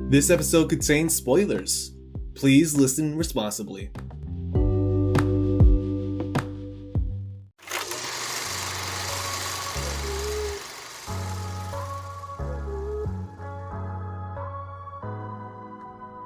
This episode contains spoilers. Please listen responsibly.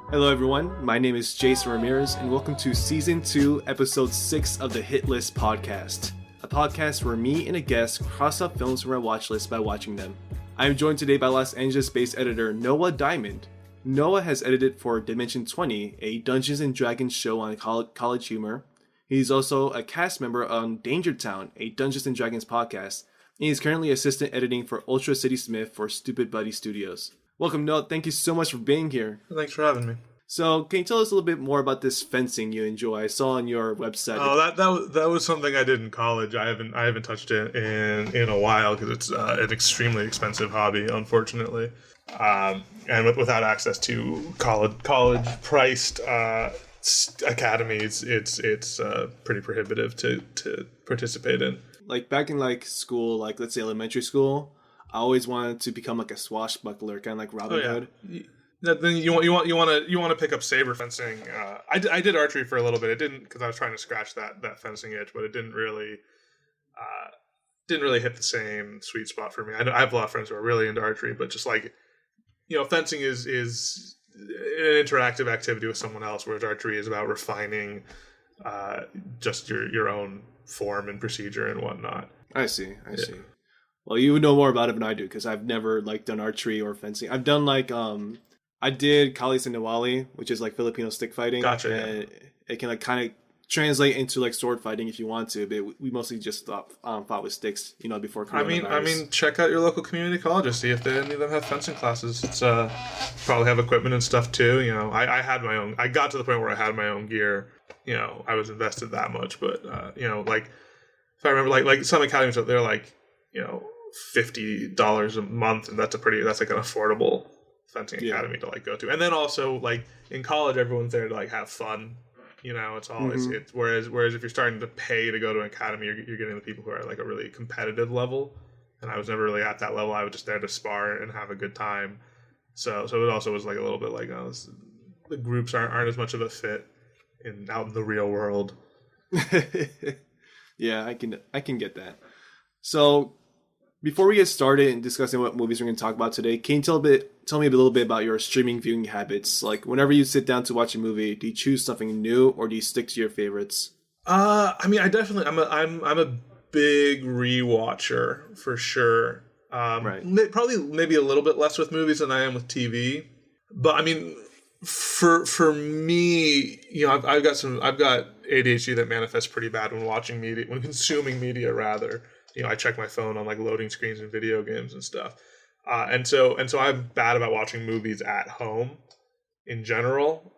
Hello everyone, my name is Jason Ramirez and welcome to Season 2, Episode 6 of the Hit List Podcast. A podcast where me and a guest cross up films from our watch list by watching them. I am joined today by Los Angeles-based editor Noah Diamond. Noah has edited for Dimension 20, a Dungeons & Dragons show on College Humor. He's also a cast member on Danger Town, a Dungeons & Dragons podcast. And he's currently assistant editing for Ultra City Smith for Stupid Buddy Studios. Welcome, Noah. Thank you so much for being here. Thanks for having me. So, can you tell us a little bit more about this fencing you enjoy? I saw on your website. Oh, that was something I did in college. I haven't touched it in a while because it's an extremely expensive hobby, unfortunately. And without access to college priced academies, it's pretty prohibitive to participate in. Like back in school, let's say elementary school, I always wanted to become a swashbuckler, kind of like Robin Hood. Then you want to pick up saber fencing. I did archery for a little bit. It didn't, because I was trying to scratch that fencing itch, but it didn't really hit the same sweet spot for me. I have a lot of friends who are really into archery, but just fencing is an interactive activity with someone else, whereas archery is about refining just your own form and procedure and whatnot. I see. Well, you would know more about it than I do, because I've never done archery or fencing. I've done I did Kali Sinawali, which is Filipino stick fighting. Gotcha. And it can kind of translate into sword fighting if you want to, but we mostly just fought with sticks, before coronavirus. I mean, check out your local community colleges, see if any of them have fencing classes. It's probably have equipment and stuff too. I had my own. I got to the point where I had my own gear. I was invested that much, but if I remember, some academies out there, $50 a month, and that's an affordable fencing academy to go to. And then also in college, everyone's there to have fun. It's all it's whereas if you're starting to pay to go to an academy, you're getting the people who are a really competitive level, and I was never really at that level. I was just there to spar and have a good time. So it also was a little bit the groups aren't as much of a fit out in the real world. Yeah, I can get that. So before we get started in discussing what movies we're going to talk about today, can you tell me a little bit about your streaming viewing habits? Whenever you sit down to watch a movie, do you choose something new or do you stick to your favorites? I definitely I'm a big rewatcher for sure. Right. Probably maybe a little bit less with movies than I am with TV. But I mean, for me, I've got ADHD that manifests pretty bad when watching media, when consuming media rather. I check my phone on loading screens and video games and stuff. And so I'm bad about watching movies at home in general,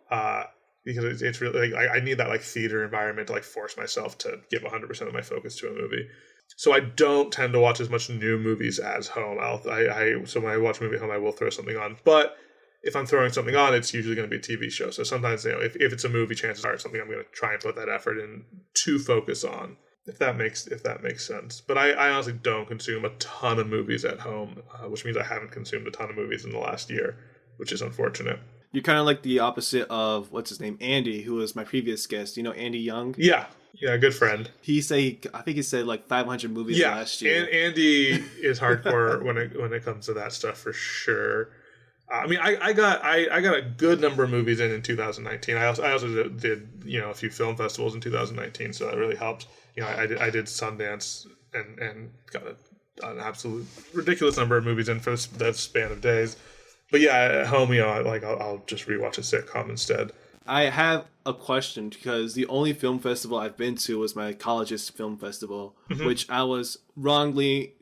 because it's really I need that theater environment to force myself to give 100% of my focus to a movie. So I don't tend to watch as much new movies as home. So when I watch a movie at home, I will throw something on. But if I'm throwing something on, it's usually going to be a TV show. So sometimes if it's a movie, chances are it's something I'm going to try and put that effort in to focus on. If that makes sense. But I honestly don't consume a ton of movies at home, which means I haven't consumed a ton of movies in the last year, which is unfortunate. You're kind of the opposite of, what's his name, Andy, who was my previous guest. Andy Young? Yeah, good friend. I think he said 500 movies last year. And Andy is hardcore when it comes to that stuff for sure. I mean, I got a good number of movies in 2019. I also did a few film festivals in 2019, so that really helped. I did Sundance and got an absolute ridiculous number of movies in for that span of days. But yeah, at home, I'll just rewatch a sitcom instead. I have a question, because the only film festival I've been to was my college's film festival, which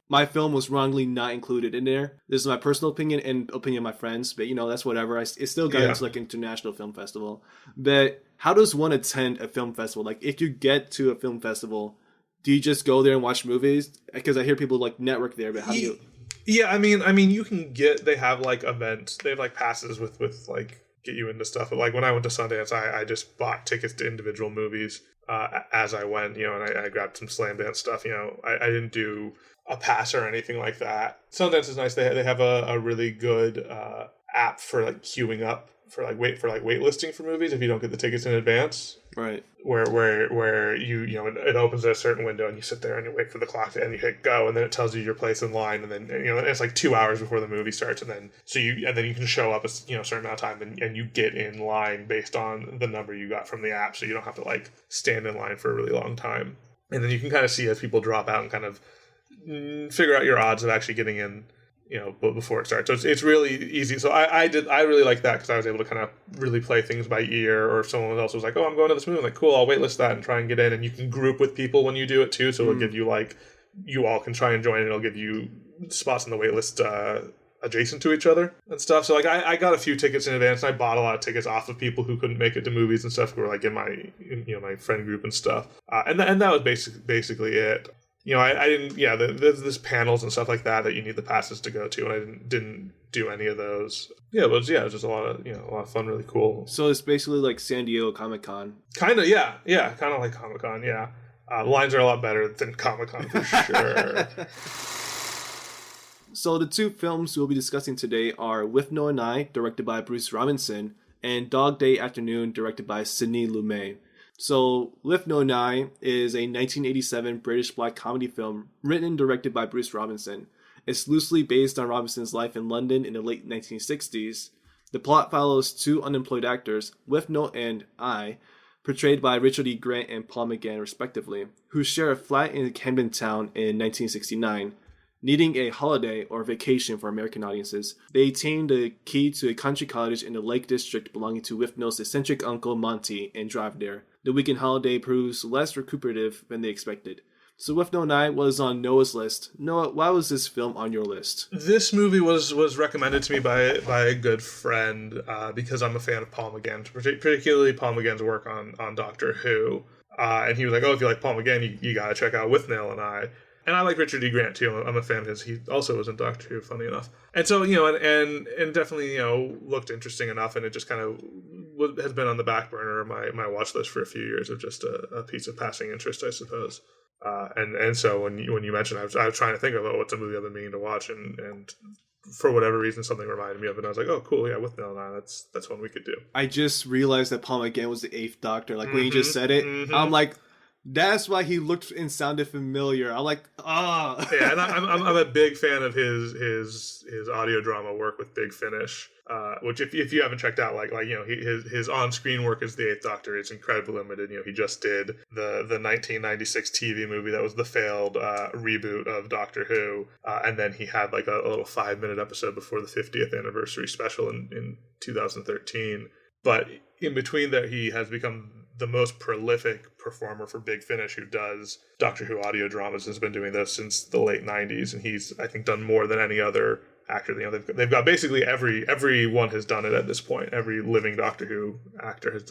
my film was wrongly not included in there. This is my personal opinion and opinion of my friends, but that's whatever. It still got into international film festival. But how does one attend a film festival? If you get to a film festival, do you just go there and watch movies? Because I hear people network there, but how do you? Yeah, I mean, you can they have events. They have passes with get you into stuff. But when I went to Sundance, I just bought tickets to individual movies as I went. And I grabbed some Slam Dance stuff. I didn't do a pass or anything like that. Sundance is nice. They have a really good app for like queuing up for like waitlisting for movies if you don't get the tickets in advance. Right. Where you know it opens at a certain window and you sit there and you wait for the clock to end, you hit go, and then it tells you your place in line, and then it's like 2 hours before the movie starts, and then you can show up a certain amount of time and you get in line based on the number you got from the app, so you don't have to like stand in line for a really long time, and then you can kind of see as people drop out and kind of figure out your odds of actually getting in before it starts. So it's really easy. So I really like that because I was able to kind of really play things by ear, or if someone else was like, oh, I'm going to this movie, I'm like, cool, I'll waitlist that and try and get in. And you can group with people when you do it too. So it'll give you like, you all can try and join, and it'll give you spots in the waitlist adjacent to each other and stuff. So like I got a few tickets in advance, and I bought a lot of tickets off of people who couldn't make it to movies and stuff, who were like in my friend group and stuff. And that was basically it. I didn't. Yeah, there's panels and stuff like that you need the passes to go to, and I didn't do any of those. Yeah, it was just a lot of fun, really cool. So it's basically like San Diego Comic-Con. Kind of, yeah, kind of like Comic-Con. Yeah, the lines are a lot better than Comic-Con for sure. So the two films we'll be discussing today are Withnail and I, directed by Bruce Robinson, and Dog Day Afternoon, directed by Sidney Lumet. So, Withnail and I is a 1987 British black comedy film written and directed by Bruce Robinson. It's loosely based on Robinson's life in London in the late 1960s. The plot follows two unemployed actors, Withnail and I, portrayed by Richard E. Grant and Paul McGann respectively, who share a flat in Camden Town in 1969. Needing a holiday or vacation for American audiences, they attain the key to a country cottage in the Lake District belonging to Withnail's eccentric uncle Monty and drive there. The weekend holiday proves less recuperative than they expected. So Withnail and I was on Noah's list. Noah, why was this film on your list? This movie was recommended to me by a good friend because I'm a fan of Paul McGann, particularly Paul McGann's work on Doctor Who. And he was like, oh, if you like Paul McGann, you got to check out Withnail and I. And I like Richard E. Grant too. I'm a fan of his. He also was in Doctor Who, funny enough. And so, and definitely, looked interesting enough. And it just kind of has been on the back burner of my watch list for a few years, of just a piece of passing interest, I suppose. And so when you mentioned, I was trying to think of what's a movie I've been meaning to watch, and for whatever reason, something reminded me of it. And I was like, oh, cool, yeah, Withnail and I, that's one we could do. I just realized that Paul McGann was the Eighth Doctor. Like, when you just said it, I'm like, that's why he looked and sounded familiar. I'm like, Yeah, and I'm a big fan of his audio drama work with Big Finish, which if you haven't checked out, his on screen work as the Eighth Doctor is incredibly limited. He just did the 1996 TV movie that was the failed reboot of Doctor Who, and then he had like a little 5-minute episode before the 50th anniversary special in 2013. But in between there, he has become the most prolific performer for Big Finish, who does Doctor Who audio dramas, has been doing this since the late 90s, and he's, I think, done more than any other actor. They've got basically everyone has done it at this point. Every living Doctor Who actor has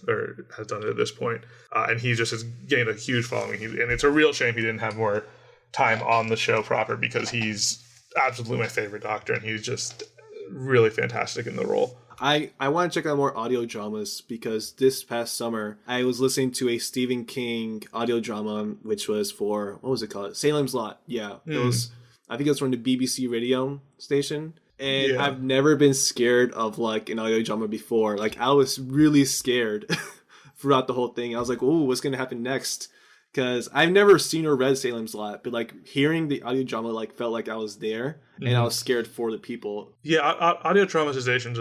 done it at this point, and he just has gained a huge following. And it's a real shame he didn't have more time on the show proper, because he's absolutely my favorite Doctor, and he's just really fantastic in the role. I want to check out more audio dramas, because this past summer I was listening to a Stephen King audio drama, which was for, what was it called? Salem's Lot. Yeah. It was, I think it was from the BBC radio station. And I've never been scared of like an audio drama before. Like, I was really scared throughout the whole thing. I was like, oh, what's going to happen next? Because I've never seen or read Salem's Lot, but like hearing the audio drama like felt like I was there, and I was scared for the people. Yeah, audio dramatizations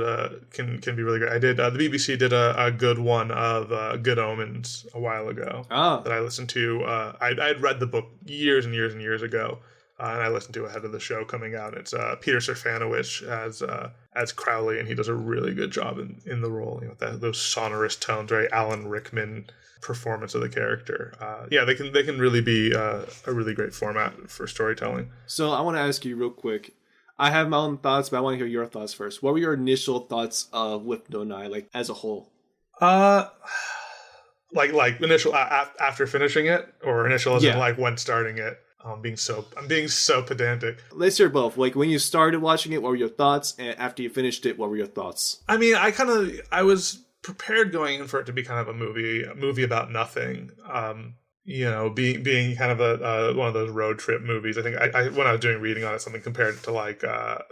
can be really great. I did the BBC did a good one of Good Omens a while ago that I listened to. I'd read the book years and years and years ago, and I listened to ahead of the show coming out. It's Peter Serafinowicz as Crowley, and he does a really good job in the role. Those sonorous tones, very Alan Rickman performance of the character. They can really be a really great format for storytelling. So I want to ask you real quick. I have my own thoughts, but I want to hear your thoughts first. What were your initial thoughts of Withnail and I, like as a whole? Like initial after finishing it, or initial as in like when starting it. I'm being so pedantic. Let's hear both. Like, when you started watching it, what were your thoughts? And after you finished it, what were your thoughts? I mean, I was prepared going in for it to be kind of a movie about nothing. being kind of a one of those road trip movies. I think I when I was doing reading on it, something compared it to like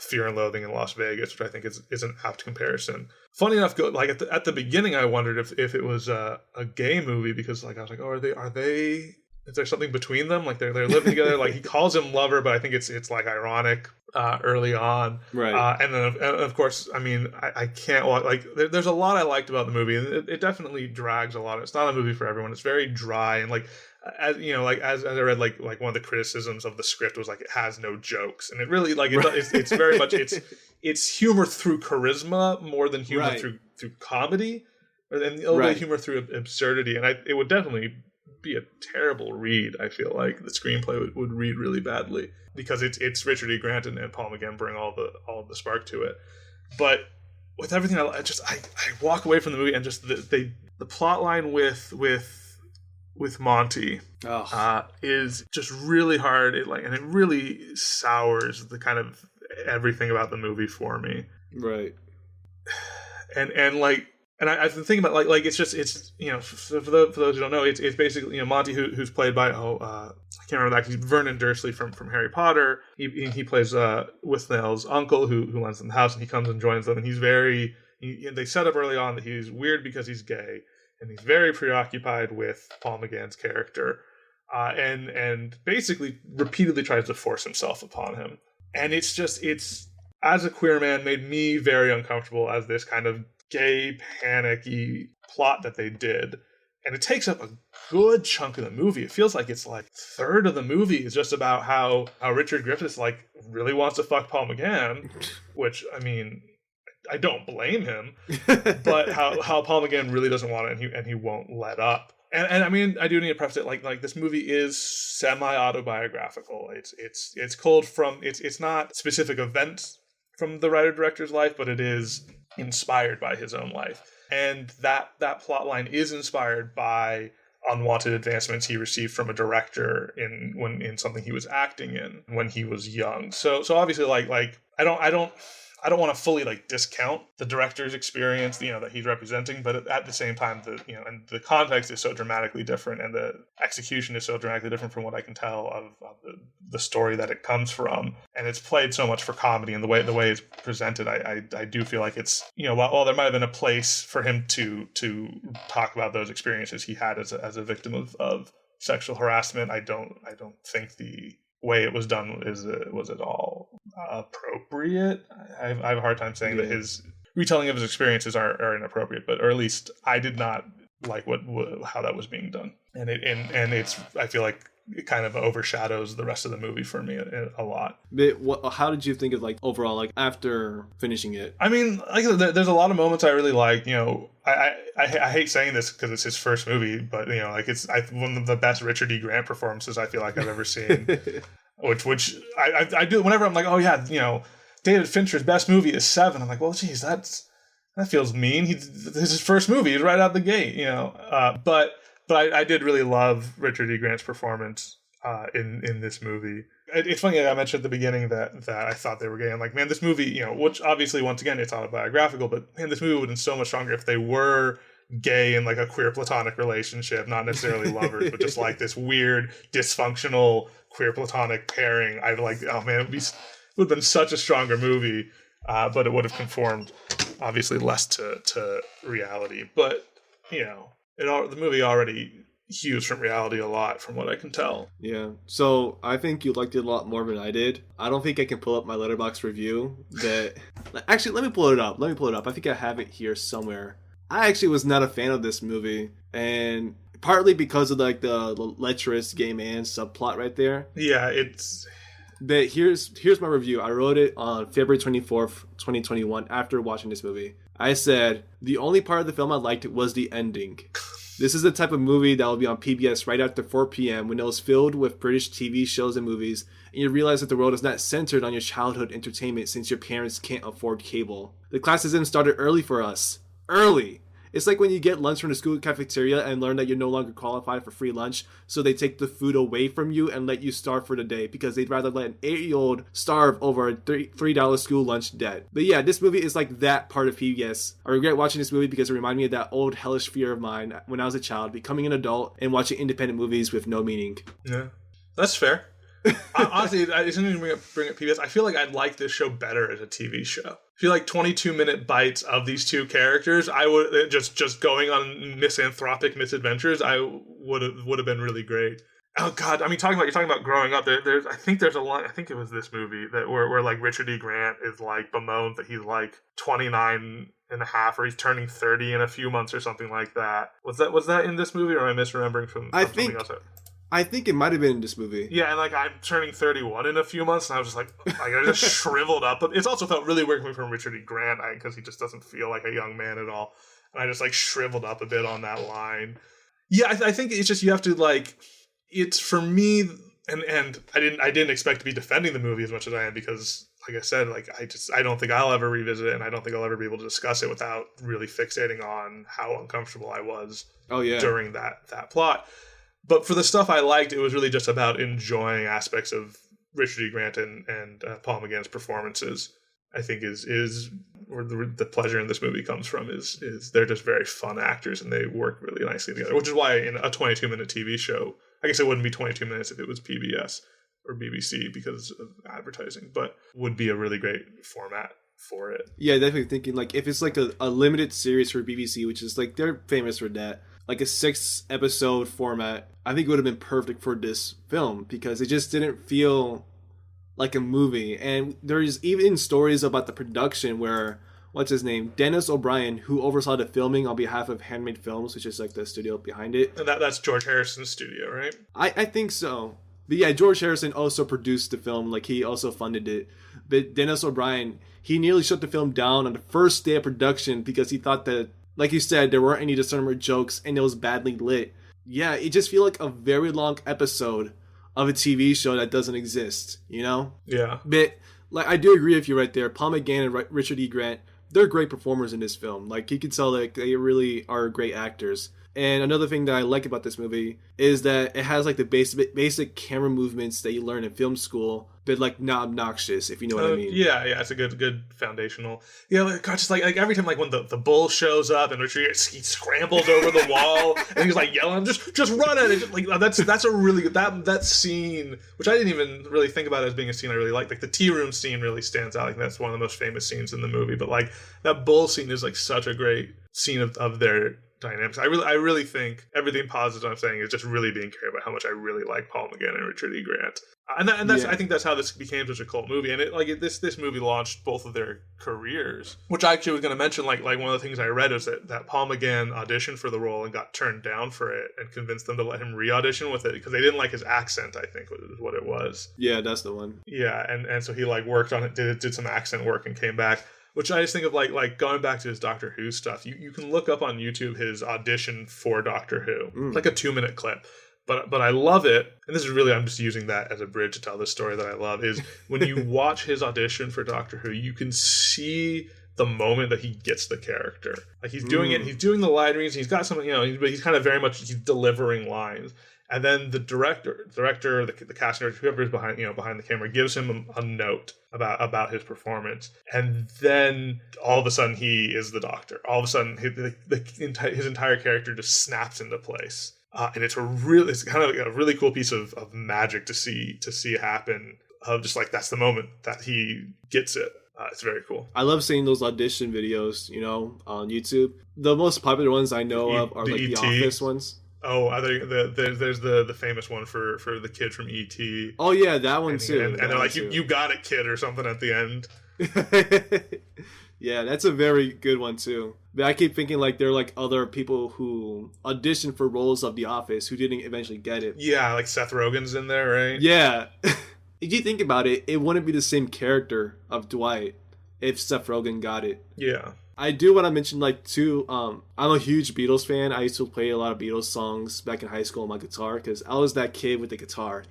Fear and Loathing in Las Vegas, which I think is an apt comparison. Funny enough, like at the beginning, I wondered if it was a gay movie, because like I was like, oh, are they? Is there something between them? Like they're living together. Like he calls him lover, but I think it's like ironic early on, right? And then of course, I mean, I can't watch, like there's a lot I liked about the movie, and it definitely drags a lot. It's not a movie for everyone. It's very dry, and like as you know, like as I read, like one of the criticisms of the script was like it has no jokes, and it really like it's very much it's humor through charisma more than humor through comedy, and a little bit of humor through absurdity, and it would definitely be a terrible read. I feel like the screenplay would read really badly, because it's Richard E. Grant and Paul McGann bring all the spark to it. But with everything, I walk away from the movie and just the plot line with Monty is just really hard. It really sours the kind of everything about the movie for me. Right. And I've been thinking about like it's for those who don't know, it's basically Monty who's played by I can't remember that, Vernon Dursley from Harry Potter. He plays Withnail's uncle who lends them the house, and he comes and joins them, and they set up early on that he's weird because he's gay, and he's very preoccupied with Paul McGann's character, and basically repeatedly tries to force himself upon him, and it's as a queer man made me very uncomfortable as this kind of gay panicky plot that they did, and it takes up a good chunk of the movie. It feels like it's like a third of the movie is just about how Richard Griffiths like really wants to fuck Paul McGann, which I mean I don't blame him, but how Paul McGann really doesn't want it, and he won't let up. And I mean, I do need to preface it like this movie is semi-autobiographical. It's culled from it's not specific events from the writer-director's life, but it is inspired by his own life, and that plot line is inspired by unwanted advancements he received from a director in something he was acting in when he was young. So obviously like I don't want to fully like discount the director's experience, that he's representing, but at the same time, and the context is so dramatically different, and the execution is so dramatically different from what I can tell of the story that it comes from, and it's played so much for comedy, and the way it's presented, I do feel like it's while there might have been a place for him to talk about those experiences he had as a victim of sexual harassment, I don't think the way it was done was at all appropriate. I have a hard time saying that his retelling of his experiences are inappropriate, or at least I did not like how that was being done, and it's I feel like it kind of overshadows the rest of the movie for me a lot. But how did you think of like overall, like after finishing it? I mean, like there's a lot of moments I really like. I hate saying this because it's his first movie, but like it's one of the best Richard E. Grant performances I feel like I've ever seen. which I do whenever I'm like, oh yeah, David Fincher's best movie is Seven. I'm like, well, geez, that feels mean. This is his first movie. He's right out the gate, But I did really love Richard E. Grant's performance in this movie. It's funny, I mentioned at the beginning that I thought they were gay. I'm like, man, this movie, which obviously, once again, it's autobiographical, but man, this movie would have been so much stronger if they were gay in like a queer platonic relationship, not necessarily lovers, but just like this weird, dysfunctional queer platonic pairing. I'd like, oh man, it would have been such a stronger movie, but it would have conformed obviously less to reality. But, the movie already hews from reality a lot, from what I can tell. Yeah. So I think you liked it a lot more than I did. I don't think I can pull up my Letterboxd review. Actually, let me pull it up. I think I have it here somewhere. I actually was not a fan of this movie, and partly because of like the lecherous gay man subplot right there. Yeah, it's. But here's my review. I wrote it on February 24th, 2021, after watching this movie. I said, the only part of the film I liked was the ending. This is the type of movie that will be on PBS right after 4 p.m. when it was filled with British TV shows and movies, and you realize that the world is not centered on your childhood entertainment since your parents can't afford cable. The classism started early for us. Early. It's like when you get lunch from the school cafeteria and learn that you're no longer qualified for free lunch, so they take the food away from you and let you starve for the day because they'd rather let an 8-year-old starve over a $3 school lunch debt. But yeah, this movie is like that part of PBS. I regret watching this movie because it reminded me of that old hellish fear of mine when I was a child, becoming an adult and watching independent movies with no meaning. Yeah, that's fair. Honestly, as soon as you bring up PBS, I feel like I'd like this show better as a TV show. I feel like 22-minute bites of these two characters, I would just going on misanthropic misadventures, I would have been really great. Oh God, I mean, you're talking about growing up. I think there's a line. I think it was this movie where like Richard E. Grant is like bemoans that he's like 29 and a half, or he's turning 30 in a few months or something like that. Was that in this movie, or am I misremembering from something else? I think it might have been in this movie. Yeah, and like I'm turning 31 in a few months, and I was just like I just shriveled up. But it's also felt really weird coming from Richard E. Grant because he just doesn't feel like a young man at all. And I just like shriveled up a bit on that line. Yeah, I think it's just you have to like. It's for me, and I didn't expect to be defending the movie as much as I am because, like I said, like I don't think I'll ever revisit it, and I don't think I'll ever be able to discuss it without really fixating on how uncomfortable I was. During that plot. But for the stuff I liked, it was really just about enjoying aspects of Richard E. Grant and Paul McGann's performances. I think is where the pleasure in this movie comes from is they're just very fun actors and they work really nicely together. Which is why in a 22-minute TV show, I guess it wouldn't be 22 minutes if it was PBS or BBC because of advertising, but would be a really great format for it. Yeah, definitely thinking like if it's like a limited series for BBC, which is like they're famous for that, like a 6-episode format, I think it would have been perfect for this film because it just didn't feel like a movie. And there's even stories about the production where what's his name, Dennis O'Brien, who oversaw the filming on behalf of Handmade Films, which is like the studio behind it. And that's George Harrison's studio, right? I think so. But yeah, George Harrison also produced the film, like he also funded it. But Dennis O'Brien, he nearly shut the film down on the first day of production because he thought that, like you said, there weren't any discernible jokes and it was badly lit. Yeah, it just feels like a very long episode of a TV show that doesn't exist, you know? Yeah. But like I do agree with you right there. Paul McGann and Richard E. Grant, they're great performers in this film. Like you can tell that they really are great actors. And another thing that I like about this movie is that it has like the basic camera movements that you learn in film school, but like not obnoxious, if you know what I mean. Yeah, it's a good foundational. Yeah, like, God, just like every time like when the bull shows up and Richard he scrambles over the wall and he's like yelling, just run at it. Like that's a really good that scene, which I didn't even really think about as being a scene I really liked. Like the tea room scene really stands out. Like that's one of the most famous scenes in the movie. But like that bull scene is like such a great scene of their dynamics. I really think everything positive I'm saying is just really being clear about how much I really like Paul McGann and Richard E. Grant, and that's I think that's how this became such a cult movie. And this movie launched both of their careers, which I actually was going to mention. Like one of the things I read is that Paul McGann auditioned for the role and got turned down for it, and convinced them to let him re-audition with it because they didn't like his accent. I think was what it was. Yeah, that's the one. Yeah, and so he like worked on it, did some accent work, and came back. Which I just think of like going back to his Doctor Who stuff. You can look up on YouTube his audition for Doctor Who. It's like a 2-minute clip. But I love it. And this is really, I'm just using that as a bridge to tell this story that I love, is when you watch his audition for Doctor Who, you can see the moment that he gets the character. Like he's doing it, he's doing the line reads, he's got something, but he's kind of very much, he's delivering lines. And then the director, the cast nurse, whoever is behind the camera, gives him a note about his performance, and then all of a sudden he is the Doctor. All of a sudden, his entire character just snaps into place, and it's kind of like a really cool piece of magic to see happen. Of just like that's the moment that he gets it. It's very cool. I love seeing those audition videos, on YouTube. The most popular ones I know of are like the Office ones. Oh, I think there's the famous one for the kid from E.T. Oh yeah, that one too. And they're like, you got it, kid, or something at the end. Yeah, that's a very good one too. But I keep thinking like there are like other people who auditioned for roles of The Office who didn't eventually get it. Yeah, like Seth Rogen's in there, right? Yeah. If you think about it, it wouldn't be the same character of Dwight if Seth Rogen got it. Yeah. I do want to mention, like, too, I'm a huge Beatles fan. I used to play a lot of Beatles songs back in high school on my guitar, because I was that kid with the guitar,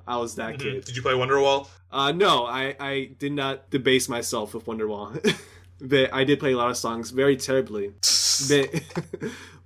I was that kid. Did you play Wonderwall? No, I did not debase myself with Wonderwall. But I did play a lot of songs very terribly. But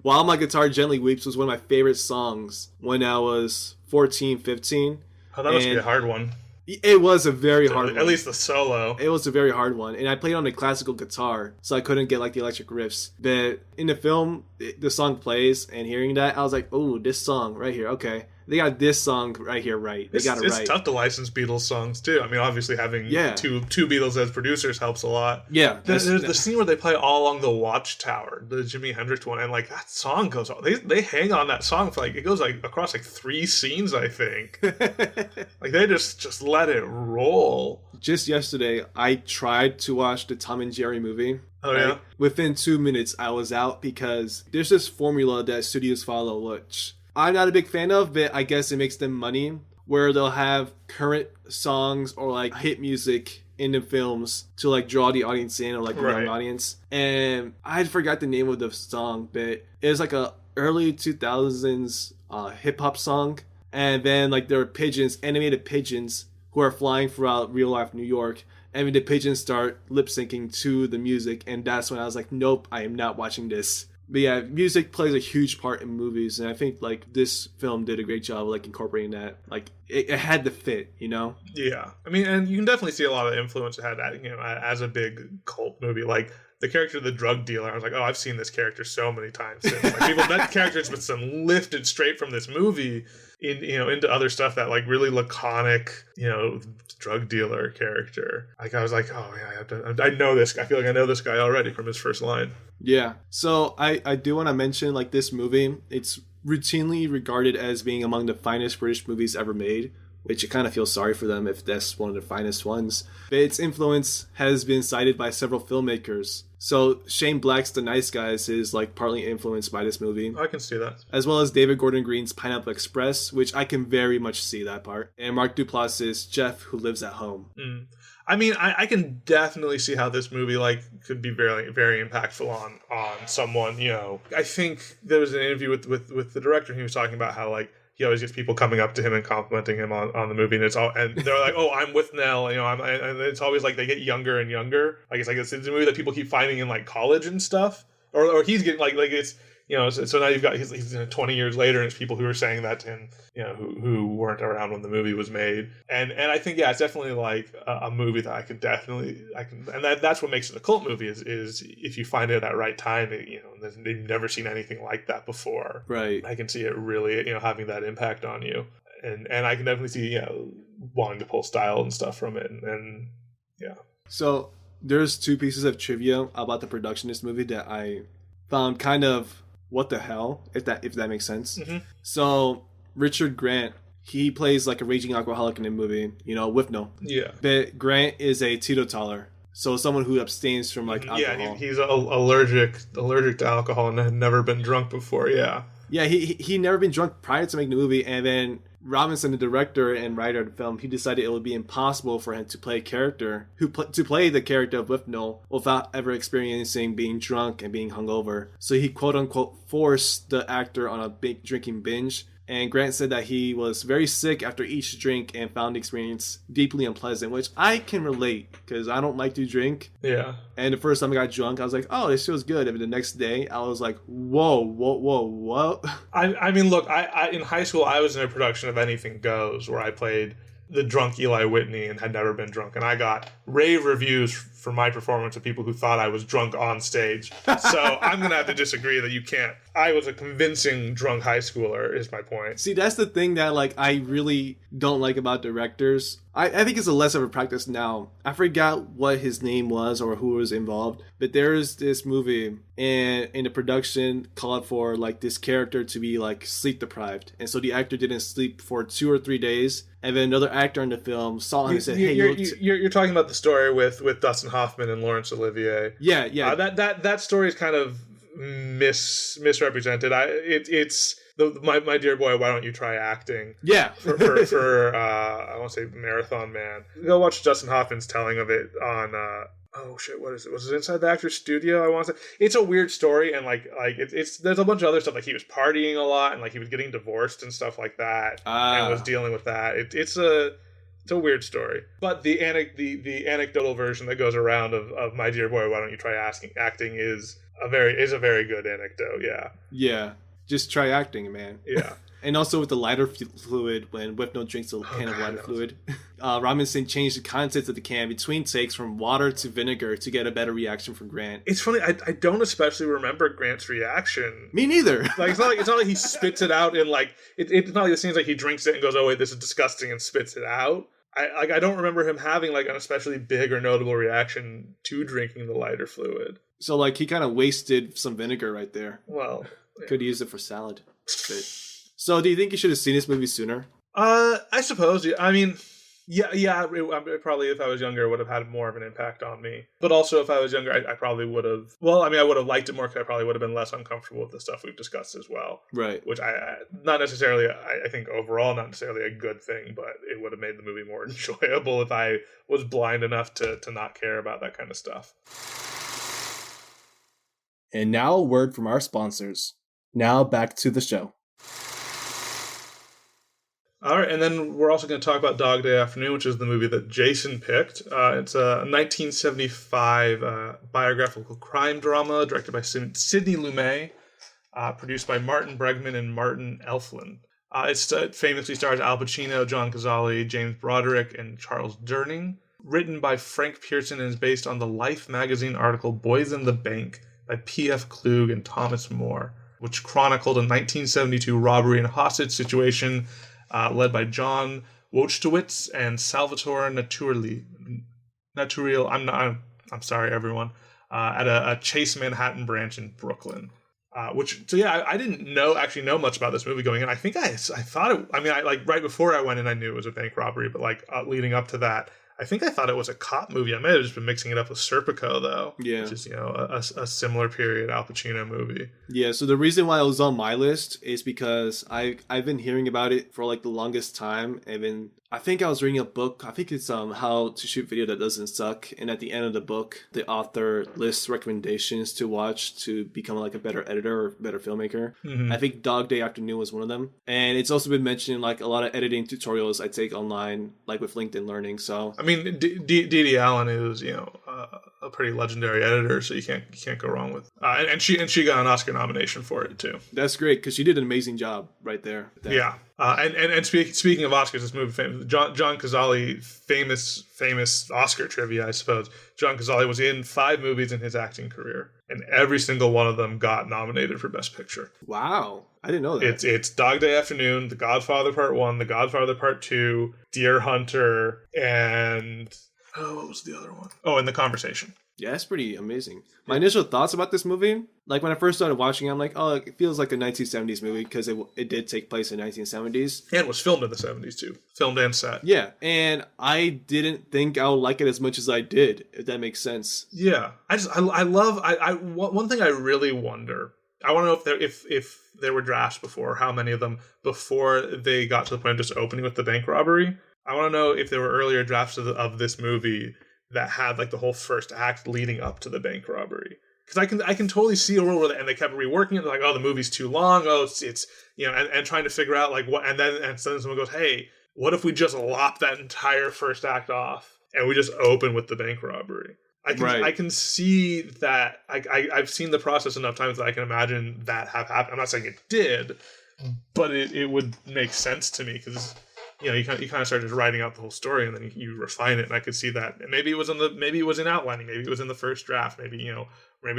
While My Guitar Gently Weeps was one of my favorite songs when I was 14, 15. Oh, that must be a hard one. It was a very hard one. At least the solo. It was a very hard one. And I played on a classical guitar, so I couldn't get like the electric riffs. But in the film, the song plays, and hearing that, I was like, oh, this song right here. Okay. They got this song right here right. They got it right. It's tough to license Beatles songs, too. I mean, obviously having two Beatles as producers helps a lot. Yeah. There's the scene where they play All Along the Watchtower, the Jimi Hendrix one, and like that song goes on. They hang on that song for like, it goes like across like 3 scenes, I think. Like they just let it roll. Just yesterday, I tried to watch the Tom and Jerry movie. Oh, yeah? Within 2 minutes, I was out because there's this formula that studios follow, which I'm not a big fan of, but I guess it makes them money, where they'll have current songs or like hit music in the films to like draw the audience in, or like the young audience. And I forgot the name of the song, but it was like a early 2000s hip hop song. And then like there are pigeons, animated pigeons, who are flying throughout real life New York. And the pigeons start lip syncing to the music, and that's when I was like, nope, I am not watching this. But yeah, music plays a huge part in movies, and I think like this film did a great job of like incorporating that. Like it had to fit, you know? Yeah, I mean, and you can definitely see a lot of influence it had, you know, as a big cult movie. Like the character of the drug dealer, I was like, oh, I've seen this character so many times. Like, people, that character's been lifted straight from this movie into other stuff, that like really laconic, you know, drug dealer character. Like I was like, oh yeah, I know this. I feel like I know this guy already from his first line. Yeah. So I do want to mention like this movie. It's routinely regarded as being among the finest British movies ever made, which I kind of feel sorry for them if that's one of the finest ones. But its influence has been cited by several filmmakers. So Shane Black's The Nice Guys is like partly influenced by this movie. I can see that. As well as David Gordon Green's Pineapple Express, which I can very much see that part. And Mark Duplass's Jeff Who Lives at Home. I mean, I can definitely see how this movie like could be very, very impactful on someone. You know, I think there was an interview with the director, and he was talking about how like he always gets people coming up to him and complimenting him on the movie, and they're like, oh, I'm Withnail, you know, and it's always like they get younger and younger. Like it's a movie that people keep finding in like college and stuff, or he's getting like it's, you know, so now you've got he's 20 years later, and it's people who are saying that to him, you know, who weren't around when the movie was made, and I think it's definitely like a movie that I can, and that's what makes it a cult movie is if you find it at that right time, you know, they've never seen anything like that before, right? I can see it really, you know, having that impact on you, and I can definitely see, you know, wanting to pull style and stuff from it, and yeah. So there's 2 pieces of trivia about the production of this movie that I found kind of what the hell, if that makes sense. Mm-hmm. So Richard Grant, he plays like a raging alcoholic in the movie, you know, Withnail. Yeah. But Grant is a teetotaler, so someone who abstains from like alcohol. Yeah, he's allergic to alcohol and had never been drunk before. Yeah. Yeah, he never been drunk prior to making the movie, and then Robinson, the director and writer of the film, he decided it would be impossible for him to play a character to play the character of Withnail without ever experiencing being drunk and being hungover. So he quote unquote forced the actor on a big drinking binge. And Grant said that he was very sick after each drink and found the experience deeply unpleasant, which I can relate because I don't like to drink. Yeah. And the first time I got drunk, I was like, oh, this feels good. And the next day, I was like, whoa. I mean, look, I in high school, I was in a production of Anything Goes where I played the drunk Eli Whitney and had never been drunk. And I got rave reviews for my performance of people who thought I was drunk on stage. So I'm going to have to disagree that you can't. I was a convincing drunk high schooler, is my point. See, that's the thing that like I really don't like about directors. I think it's a less of a practice now. I forgot what his name was or who was involved, but there's this movie and in the production called for like this character to be like sleep deprived. And so the actor didn't sleep for 2 or 3 days. And then another actor in the film saw him and said, hey, you're talking about the story with Dustin Hoffman and Laurence Olivier. Yeah. That story is kind of misrepresented. It's my dear boy, why don't you try acting? Yeah. for I want to say Marathon Man. Go watch Dustin Hoffman's telling of it on oh shit, what is it? Was it Inside the Actors Studio? I want to say it's a weird story, and like it's there's a bunch of other stuff, like he was partying a lot and like he was getting divorced and stuff like that, and was dealing with that. It's a weird story. But the anecdotal version that goes around of My Dear Boy, Why Don't You Try Acting is a very good anecdote, yeah. Yeah. Just try acting, man. Yeah. And also with the lighter fluid, when Withnail drinks a can of lighter fluid, Robinson changed the contents of the can between takes from water to vinegar to get a better reaction from Grant. It's funny, I don't especially remember Grant's reaction. Me neither. Like it's not like he spits it out and like it's not like it seems like he drinks it and goes, oh wait, this is disgusting, and spits it out. I don't remember him having like an especially big or notable reaction to drinking the lighter fluid. So like he kind of wasted some vinegar right there. Well, yeah. Could use it for salad. So do you think you should have seen this movie sooner? I suppose. I mean, yeah. It probably, if I was younger, it would have had more of an impact on me. But also, if I was younger, I probably would have. Well, I mean, I would have liked it more because I probably would have been less uncomfortable with the stuff we've discussed as well. Right. Which not necessarily. I think overall, not necessarily a good thing, but it would have made the movie more enjoyable if I was blind enough to not care about that kind of stuff. And now a word from our sponsors. Now back to the show. All right, and then we're also going to talk about Dog Day Afternoon, which is the movie that Jason picked. It's a 1975 biographical crime drama directed by Sidney Lumet, produced by Martin Bregman and Martin Elflin. It famously stars Al Pacino, John Cazale, James Broderick, and Charles Durning. Written by Frank Pearson and is based on the Life magazine article Boys in the Bank by P.F. Klug and Thomas More, which chronicled a 1972 robbery and hostage situation led by John Wojtowicz and Salvatore Naturiel. I'm sorry, everyone. At a Chase Manhattan branch in Brooklyn. I didn't know much about this movie going in. I think I thought it. I mean, right before I went in, I knew it was a bank robbery, but leading up to that, I think I thought it was a cop movie. I may have just been mixing it up with Serpico, though. Yeah. Which is, a similar period Al Pacino movie. Yeah, so the reason why it was on my list is because I've been hearing about it for the longest time. I think I was reading a book. I think it's How to Shoot Video That Doesn't Suck. And at the end of the book, the author lists recommendations to watch to become a better editor or better filmmaker. Mm-hmm. I think Dog Day Afternoon was one of them. And it's also been mentioned in a lot of editing tutorials I take online, with LinkedIn Learning. So I mean, Dee Allen is a pretty legendary editor, so you can't go wrong with. And she got an Oscar nomination for it too. That's great because she did an amazing job right there. Yeah. And speaking of Oscars, this movie famous. John Cazale, famous Oscar trivia, I suppose. John Cazale was in 5 movies in his acting career, and every single one of them got nominated for Best Picture. Wow, I didn't know that. It's Dog Day Afternoon, The Godfather Part 1, The Godfather Part 2, Deer Hunter, and what was the other one? Oh, and The Conversation. Yeah, that's pretty amazing. My initial thoughts about this movie, when I first started watching it, I'm like, oh, it feels like a 1970s movie because it did take place in 1970s. And was filmed in the 70s, too. Filmed and set. Yeah, and I didn't think I would like it as much as I did, if that makes sense. Yeah. One thing I really wonder, I want to know if there were drafts before, how many of them before they got to the point of just opening with the bank robbery. I want to know if there were earlier drafts of this movie that had the whole first act leading up to the bank robbery. Because I can totally see a world where they kept reworking it. They're like, oh, the movie's too long. Oh, it's and trying to figure out what, and then someone goes, hey, what if we just lop that entire first act off and we just open with the bank robbery? I can see that. I've seen the process enough times that I can imagine that have happened. I'm not saying it did, but it would make sense to me because you kind of start just writing out the whole story and then you refine it. And I could see that. And maybe it was in outlining. Maybe it was in the first draft. Maybe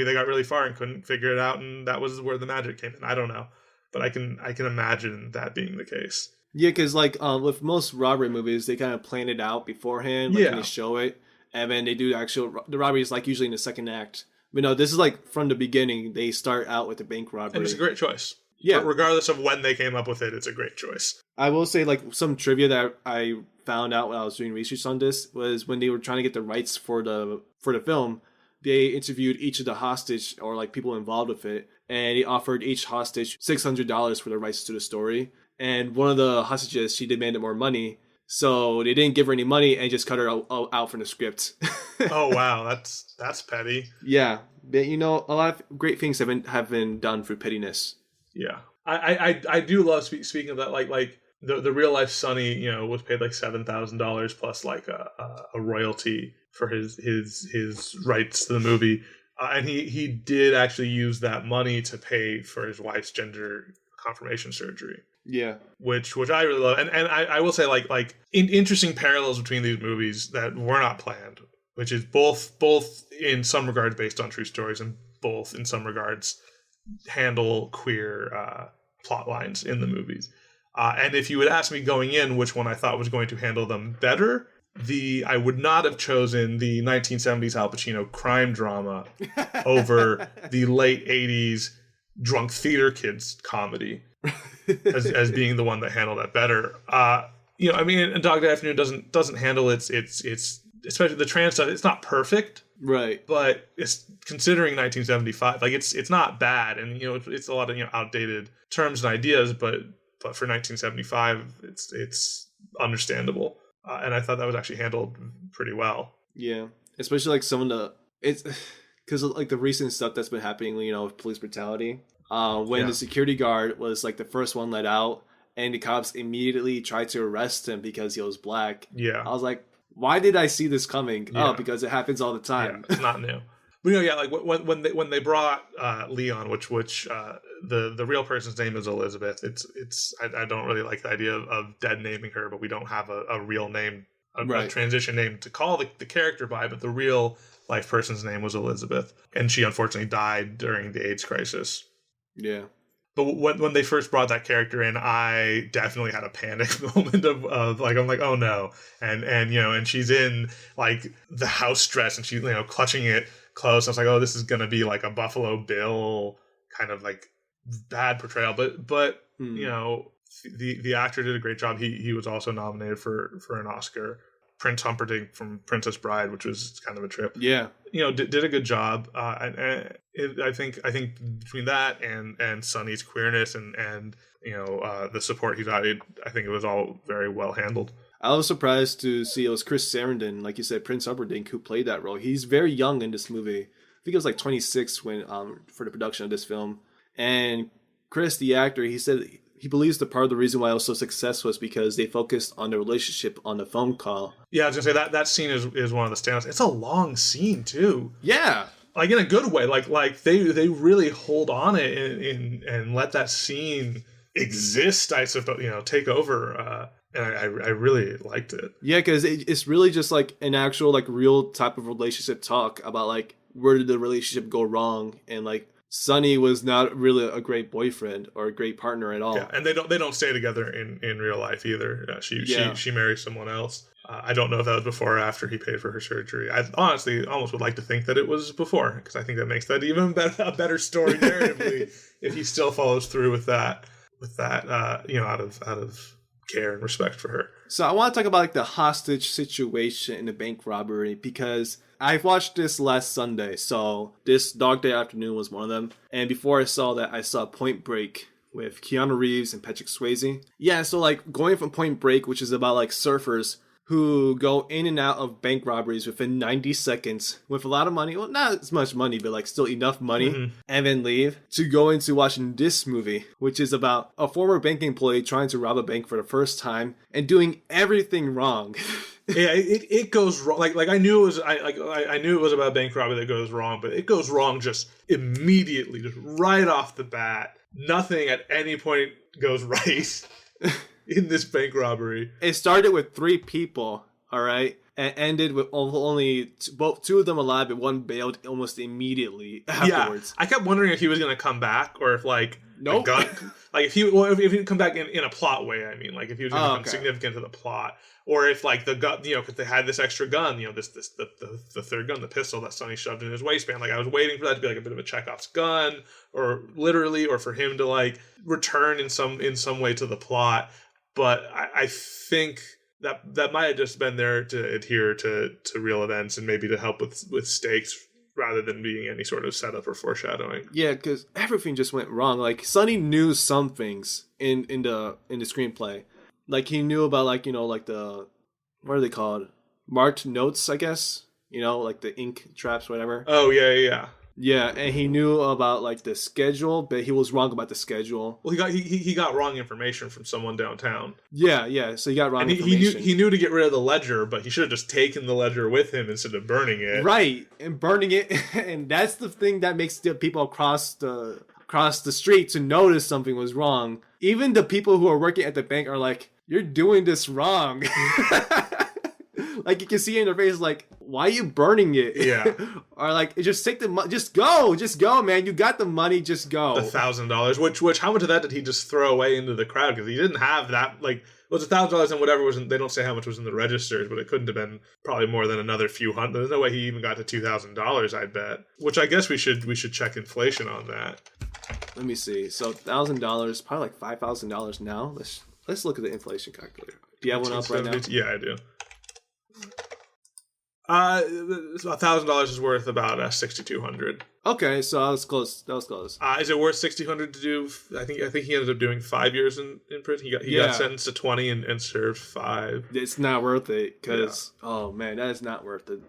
they got really far and couldn't figure it out, and that was where the magic came in. I don't know, but I can imagine that being the case. Yeah, because with most robbery movies, they kind of plan it out beforehand. And they show it, and then they do the robbery is usually in the second act. But no, this is from the beginning. They start out with the bank robbery, and it's a great choice. Yeah, but regardless of when they came up with it, it's a great choice. I will say, some trivia that I found out when I was doing research on this was when they were trying to get the rights for the film, they interviewed each of the hostage or people involved with it, and they offered each hostage $600 for the rights to the story. And one of the hostages, she demanded more money, so they didn't give her any money and just cut her out from the script. Oh wow, that's petty. Yeah, but a lot of great things have been done through pettiness. Yeah, I do love speaking of that. the real life Sonny, was paid like $7,000 plus like a royalty for his rights to the movie, and he did actually use that money to pay for his wife's gender confirmation surgery. Yeah, which I really love, and I will say like interesting parallels between these movies that were not planned, which is both in some regards based on true stories, and both in some regards handle queer plot lines in the movies. And if you would ask me going in which one I thought was going to handle them better, I would not have chosen the 1970s Al Pacino crime drama over the late 80s drunk theater kids comedy as being the one that handled that better. And Dog Day Afternoon doesn't handle its especially the trans stuff. It's not perfect, right? But it's considering 1975, like it's not bad, and it's a lot of outdated terms and ideas, but for 1975, it's understandable, and I thought that was actually handled pretty well. Yeah, especially like some of it's because like the recent stuff that's been happening, with police brutality. When the security guard was like the first one let out, and the cops immediately tried to arrest him because he was black. Yeah, I was like, why did I see this coming? Yeah. Oh, because it happens all the time. Yeah, it's not new. But like when they brought Leon, which the real person's name is Elizabeth. I don't really like the idea of dead naming her, but we don't have a real name, a transition name to call the character by. But the real life person's name was Elizabeth, and she unfortunately died during the AIDS crisis. Yeah. But when they first brought that character in, I definitely had a panic moment of like, I'm like, oh no. And she's in like the house dress and she's, clutching it close. I was like, oh, this is going to be like a Buffalo Bill kind of like bad portrayal. But the actor did a great job. He was also nominated for an Oscar. Prince Humperdinck from Princess Bride, which was kind of a trip. Yeah. Did a good job. I think between that and Sonny's queerness and the support he got, I think it was all very well handled. I was surprised to see it was Chris Sarandon, like you said, Prince Humperdinck, who played that role. He's very young in this movie. I think it was like 26 when for the production of this film. And Chris, the actor, he said he believes the part of the reason why it was so successful was because they focused on the relationship on the phone call. Yeah, I was gonna say that scene is one of the standouts. It's a long scene too. Yeah, like in a good way. Like they really hold on it and let that scene exist. I suppose take over. And I really liked it. Yeah, because it's really just like an actual like real type of relationship talk about like where did the relationship go wrong, and like Sonny was not really a great boyfriend or a great partner at all. Yeah, and they don't stay together in real life either. She marries someone else. I don't know if that was before or after he paid for her surgery. I honestly almost would like to think that it was before, because I think that makes that even a better story narratively if he still follows through with that out of care and respect for her. So I want to talk about like the hostage situation in the bank robbery, because I watched this last Sunday, so this Dog Day Afternoon was one of them. And before I saw that, I saw Point Break with Keanu Reeves and Patrick Swayze. Yeah, so like going from Point Break, which is about like surfers who go in and out of bank robberies within 90 seconds with a lot of money. Well, not as much money, but like still enough money, and then leave, to go into watching this movie, which is about a former bank employee trying to rob a bank for the first time and doing everything wrong. Yeah, it goes wrong. Like I knew it was I knew it was about bank robbery that goes wrong, but it goes wrong just immediately, just right off the bat. Nothing at any point goes right in this bank robbery. It started with 3 people, all right, and ended with only two of them alive, and one bailed almost immediately afterwards. Yeah, I kept wondering if he was going to come back, or if like nope. Like if he'd come back in a plot way. I mean, like if he was going to become significant to the plot, or if like the gun, because they had this extra gun, the third gun, the pistol that Sonny shoved in his waistband. Like I was waiting for that to be like a bit of a Chekhov's gun, or literally, or for him to like return in some way to the plot. But I think that might have just been there to adhere to real events and maybe to help with stakes, rather than being any sort of setup or foreshadowing. Yeah, because everything just went wrong. Like Sonny knew some things in the screenplay. Like he knew about like the, what are they called? Marked notes, I guess. Like the ink traps, whatever. Oh yeah. Yeah, and he knew about like the schedule, but he was wrong about the schedule. Well, he got wrong information from someone downtown. Yeah. So he got wrong and information. He knew to get rid of the ledger, but he should have just taken the ledger with him instead of burning it. Right, and burning it, and that's the thing that makes the people across the street to notice something was wrong. Even the people who are working at the bank are like, "You're doing this wrong." Like you can see in their face, like, "Why are you burning it?" Yeah. Or like, "Just take the money. Just go, man. You got the money. Just go." $1,000, which how much of that did he just throw away into the crowd? Because he didn't have that. Like, it was $1,000 and whatever was in. They don't say how much was in the registers, but it couldn't have been probably more than another few hundred. There's no way he even got to $2,000. I bet. Which I guess we should check inflation on that. Let me see. So $1,000, probably like $5,000 now. Let's look at the inflation calculator. Do you have one up right now? Yeah, I do. $1,000 is worth about $6,200. Okay, so that was close. Is it worth $6,200 to do? I think he ended up doing 5 years in prison. He got sentenced to 20 and served 5. It's not worth it because oh man, that is not worth it.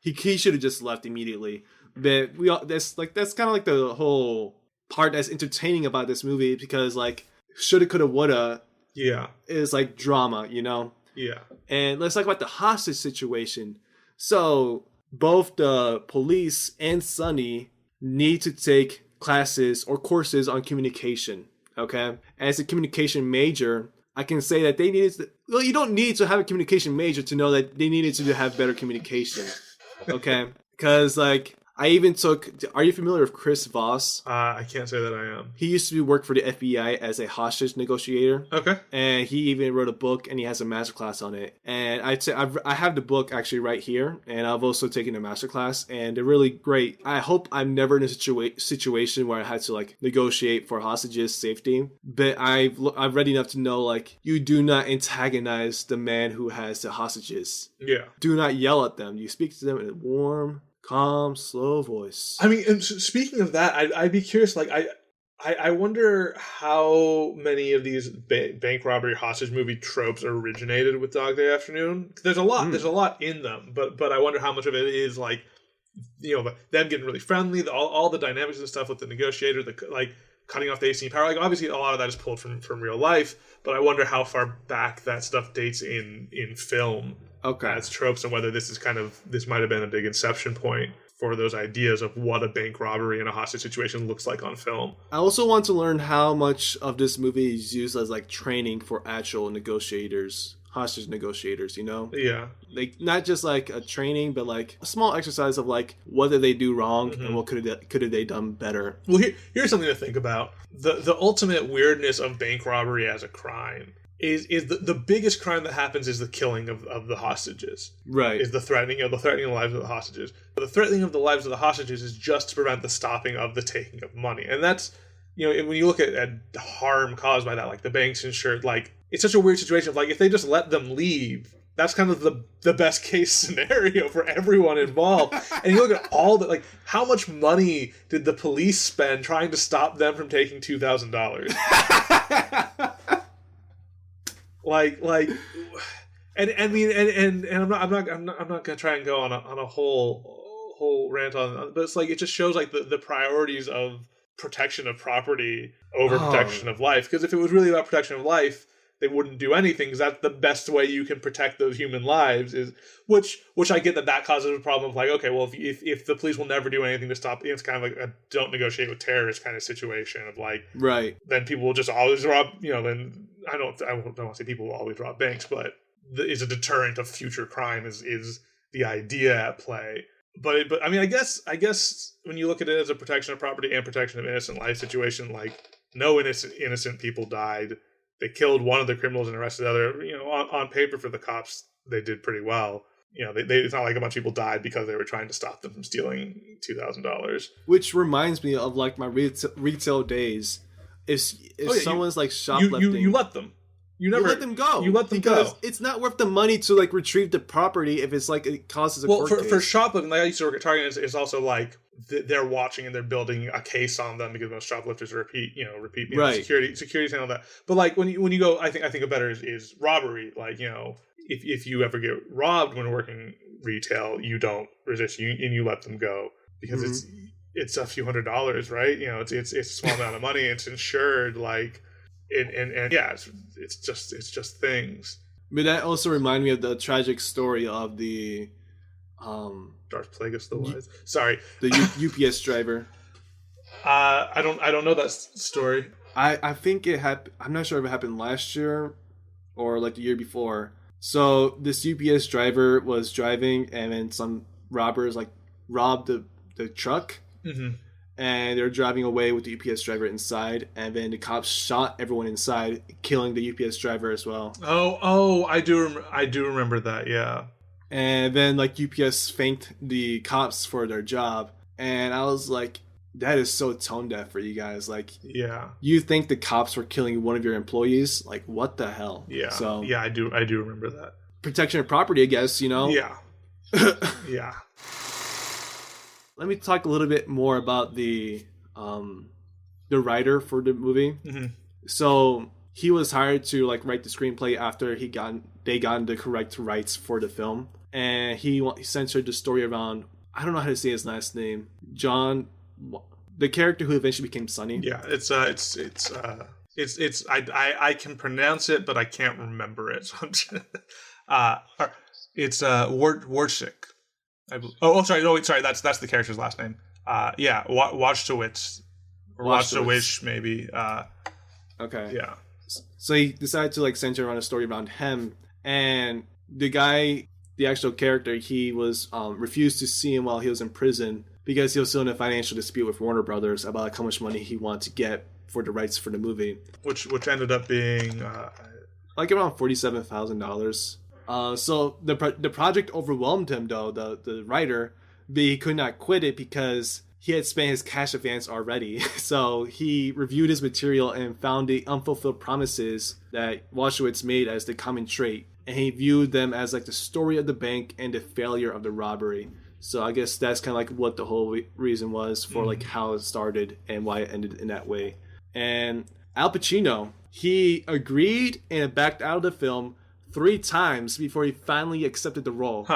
He should have just left immediately. But that's kind of like the whole part that's entertaining about this movie because like shoulda, coulda, woulda. Yeah, is like drama, you know. Yeah, and let's talk about the hostage situation. So both the police and Sonny need to take classes or courses on communication. Okay, as a communication major, I can say that they needed to. Well, you don't need to have a communication major to know that they needed to have better communication. Okay, because like I even took. Are you familiar with Chris Voss? I can't say that I am. He used to work for the FBI as a hostage negotiator. Okay. And he even wrote a book, and he has a masterclass on it. And I'd say I have the book actually right here, and I've also taken a masterclass, and they're really great. I hope I'm never in a situation where I had to like negotiate for hostages' safety. But I've read enough to know like you do not antagonize the man who has the hostages. Yeah. Do not yell at them. You speak to them in a warm, calm, slow voice. I mean, and speaking of that, I'd be curious. Like, I wonder how many of these bank robbery hostage movie tropes originated with Dog Day Afternoon. There's a lot. There's a lot in them, but I wonder how much of it is like, you know, them getting really friendly, all the dynamics and stuff with the negotiator, like cutting off the AC power. Like, obviously, a lot of that is pulled from real life, but I wonder how far back that stuff dates in film. Okay. As tropes, and whether this might have been a big inception point for those ideas of what a bank robbery and a hostage situation looks like on film. I also want to learn how much of this movie is used as like training for actual negotiators, hostage negotiators, you know? Yeah. Like not just like a training, but like a small exercise of like what did they do wrong and what could have they done better. Well, here's something to think about. The ultimate weirdness of bank robbery as a crime is the biggest crime that happens is the killing of the hostages. Right. Is the threatening of the lives of the hostages. But the threatening of the lives of the hostages is just to prevent the stopping of the taking of money. And that's, you know, when you look at harm caused by that, like the banks insured, like it's such a weird situation of like if they just let them leave, that's kind of the best case scenario for everyone involved. And you look at all the, like, how much money did the police spend trying to stop them from taking $2,000? Like, and I mean, and I'm not gonna try and go on a whole rant on, but it's like it just shows like the priorities of protection of property over protection of life. Because if it was really about protection of life, they wouldn't do anything. Because that's the best way you can protect those human lives. Is which I get that causes a problem of like, okay, well, if the police will never do anything to stop, it's kind of like a don't negotiate with terrorists kind of situation of like, right? Then people will just always rob. You know, then I don't want to say people will always rob banks, but is a deterrent of future crime is the idea at play. But I mean, I guess when you look at it as a protection of property and protection of innocent life situation, like no innocent people died. They killed one of the criminals and arrested the other. You know, on paper for the cops, they did pretty well. You know, it's not like a bunch of people died because they were trying to stop them from stealing $2,000. Which reminds me of like my retail days. If someone's like shoplifting, you let them. You let them go. You let them because go. It's not worth the money to like retrieve the property if it's like it causes a court case. For shoplifting, like I used to work at Target, it's also like they're watching and they're building a case on them because most shoplifters repeat right. security and all that. But like when you go, I think a better is robbery. Like, you know, if you ever get robbed when working retail, you don't resist and you let them go because it's a few $100s, right? You know, it's a small amount of money. It's insured, like, and yeah, it's just things. But that also reminded me of the tragic story of the Darth Plagueis the Wise. Sorry, the UPS driver. I don't know that story. I think it happened. I'm not sure if it happened last year or like the year before. So this UPS driver was driving, and then some robbers like robbed the truck, and they're driving away with the UPS driver inside, and then the cops shot everyone inside, killing the UPS driver as well. Oh, I do remember that. Yeah. And then like UPS thanked the cops for their job, and I was like, that is so tone deaf for you guys. Like, yeah, you think the cops were killing one of your employees? Like, what the hell? Yeah. So yeah, I do remember that. Protection of property, I guess. You know. Yeah. Yeah. Let me talk a little bit more about the writer for the movie. So he was hired to like write the screenplay after they got the correct rights for the film, and he censored the story around, I don't know how to say his last name, John, the character who eventually became Sonny. Yeah, it's I can pronounce it, but I can't remember it. So it's Warchik. Sorry, that's the character's last name. Yeah, Wojtowicz or Wojtowicz maybe. Okay. Yeah. So he decided to like center around a story around him, and the guy, the actual character, he was refused to see him while he was in prison because he was still in a financial dispute with Warner Brothers about like how much money he wanted to get for the rights for the movie, which ended up being like around $47,000. So the project overwhelmed him, though, the writer, but he could not quit it because he had spent his cash advance already. So he reviewed his material and found the unfulfilled promises that Wojtowicz made as the common trait, and he viewed them as like the story of the bank and the failure of the robbery. So I guess that's kind of like what the whole reason was for like how it started and why it ended in that way. And Al Pacino, he agreed and backed out of the film 3 times before he finally accepted the role.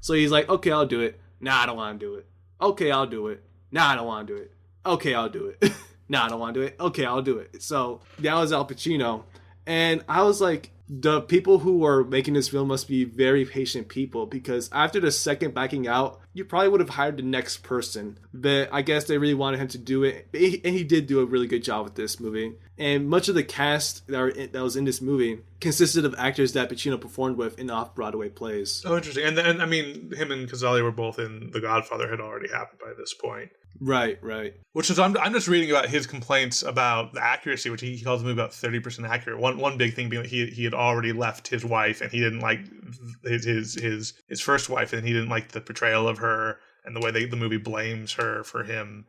So he's like, okay, I'll do it. Nah, I don't want to do it. Okay, I'll do it. Nah, I don't want to do it. Okay, I'll do it. Nah, I don't want to do it. Okay, I'll do it. So that was Al Pacino. And I was like, the people who are making this film must be very patient people, because after the second backing out, you probably would have hired the next person. But I guess they really wanted him to do it. And he did do a really good job with this movie. And much of the cast that was in this movie consisted of actors that Pacino performed with in off-Broadway plays. Oh, interesting. And I mean, him and Cazale were both in The Godfather, had already happened by this point. Right. Which is, I'm just reading about his complaints about the accuracy, which he calls the movie about 30% accurate. One big thing being that he had already left his wife, and he didn't like his first wife, and he didn't like the portrayal of her and the way the movie blames her for him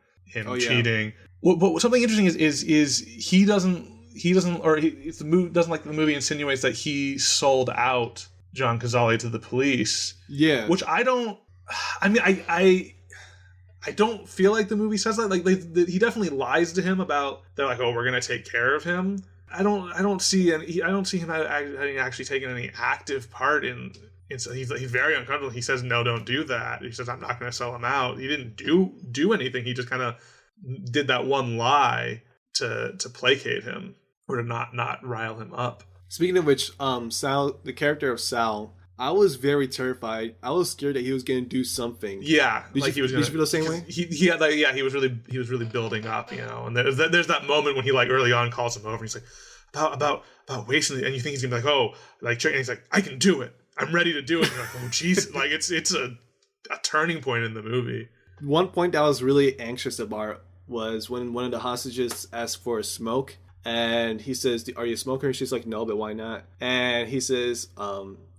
cheating. But something interesting is he doesn't like the movie insinuates that he sold out John Cazale to the police. Yeah, which I don't. I mean, I don't feel like the movie says that. Like he definitely lies to him about, they're like, oh, we're gonna take care of him. I don't see him having actually taken any active part in. So he's very uncomfortable. He says, no, don't do that. He says, I'm not going to sell him out. He didn't do anything. He just kind of did that one lie to placate him or to not rile him up. Speaking of which, Sal, the character of Sal, I was very terrified. I was scared that he was going to do something. Yeah, did you feel the same way? He was really building up, you know. And there's that moment when he like early on calls him over. And he's like about wasting, and you think he's gonna be like, oh, like, and he's like, I can do it. I'm ready to do it. And you're like, oh, jeez, like it's a turning point in the movie. One point that I was really anxious about was when one of the hostages asked for a smoke, and he says, "Are you a smoker?" And she's like, "No, but why not?" And he says,